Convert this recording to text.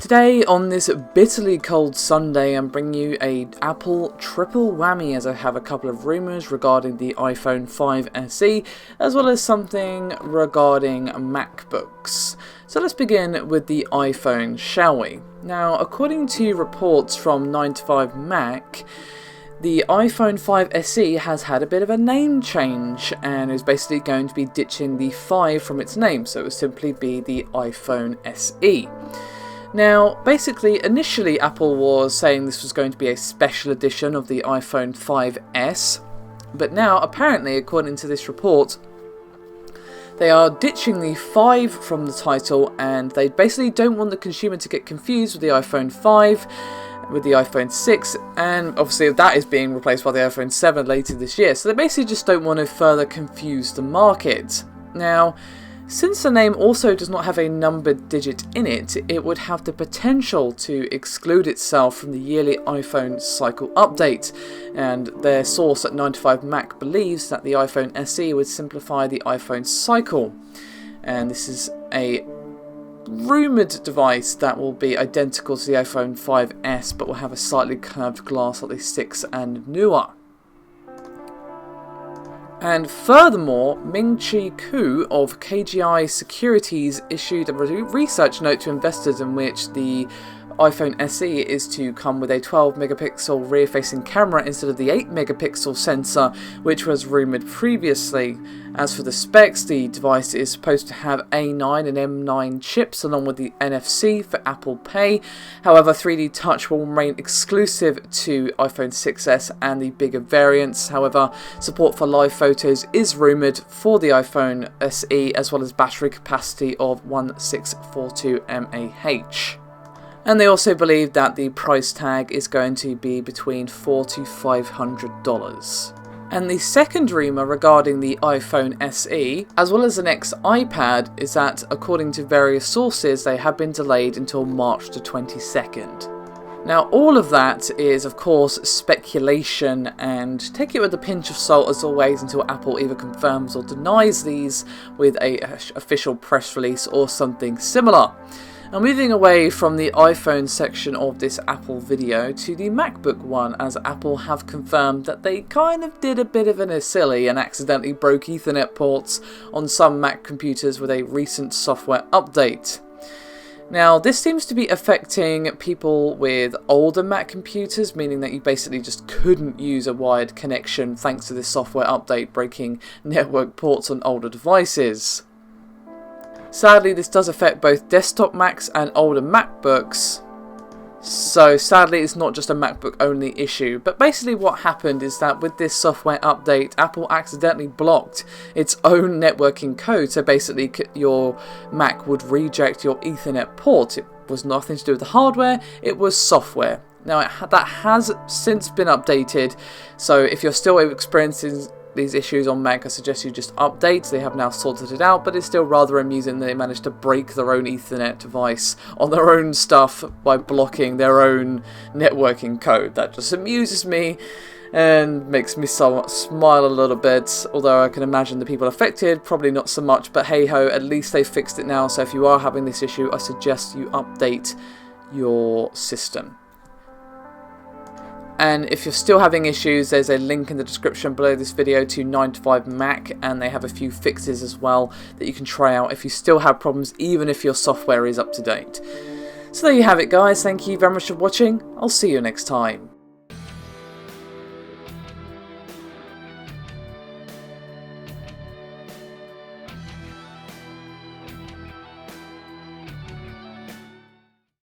Today, on this bitterly cold Sunday, I'm bringing you a Apple triple whammy as I have a couple of rumours regarding the iPhone 5 SE, as well as something regarding MacBooks. So let's begin with the iPhone, shall we? Now, according to reports from 9to5Mac, the iPhone 5 SE has had a bit of a name change and is basically going to be ditching the 5 from its name, so it will simply be the iPhone SE. Now, basically, initially Apple was saying this was going to be a special edition of the iPhone 5S, but now, apparently, according to this report, they are ditching the 5 from the title, and they basically don't want the consumer to get confused with the iPhone 5, with the iPhone 6, and obviously that is being replaced by the iPhone 7 later this year, so they basically just don't want to further confuse the market. Now, since the name also does not have a numbered digit in it, it would have the potential to exclude itself from the yearly iPhone cycle update, and their source at 9to5Mac believes that the iPhone SE would simplify the iPhone cycle, and this is a rumoured device that will be identical to the iPhone 5S but will have a slightly curved glass like the 6 and newer. And furthermore, Ming-Chi Kuo of KGI Securities issued a research note to investors in which the iPhone SE is to come with a 12 megapixel rear-facing camera instead of the 8 megapixel sensor, which was rumoured previously. As for the specs, the device is supposed to have A9 and M9 chips along with the NFC for Apple Pay. However, 3D Touch will remain exclusive to iPhone 6s and the bigger variants. However, support for live photos is rumoured for the iPhone SE, as well as battery capacity of 1642 mAh. And they also believe that the price tag is going to be between $400 to $500. And the second rumour regarding the iPhone SE, as well as the next iPad, is that according to various sources, they have been delayed until March the 22nd. Now, all of that is, of course, speculation, and take it with a pinch of salt as always until Apple either confirms or denies these with an official press release or something similar. Now, moving away from the iPhone section of this Apple video to the MacBook one, as Apple have confirmed that they kind of did a bit of a silly and accidentally broke Ethernet ports on some Mac computers with a recent software update. Now, this seems to be affecting people with older Mac computers, meaning that you basically just couldn't use a wired connection thanks to this software update breaking network ports on older devices. Sadly, this does affect both desktop Macs and older MacBooks, so sadly it's not just a MacBook only issue. But basically what happened is that with this software update, Apple accidentally blocked its own networking code, so basically your Mac would reject your Ethernet port. It was nothing to do with the hardware, it was software. Now that has since been updated, so if you're still experiencing these issues on Mac, I suggest you just update. They have now sorted it out, but it's still rather amusing that they managed to break their own Ethernet device on their own stuff by blocking their own networking code. That just amuses me and makes me somewhat smile a little bit, although I can imagine the people affected probably not so much, but hey ho, at least they fixed it now. So if you are having this issue, I suggest you update your system. And if you're still having issues, there's a link in the description below this video to 9to5Mac, and they have a few fixes as well that you can try out if you still have problems, even if your software is up to date. So there you have it, guys. Thank you very much for watching. I'll see you next time.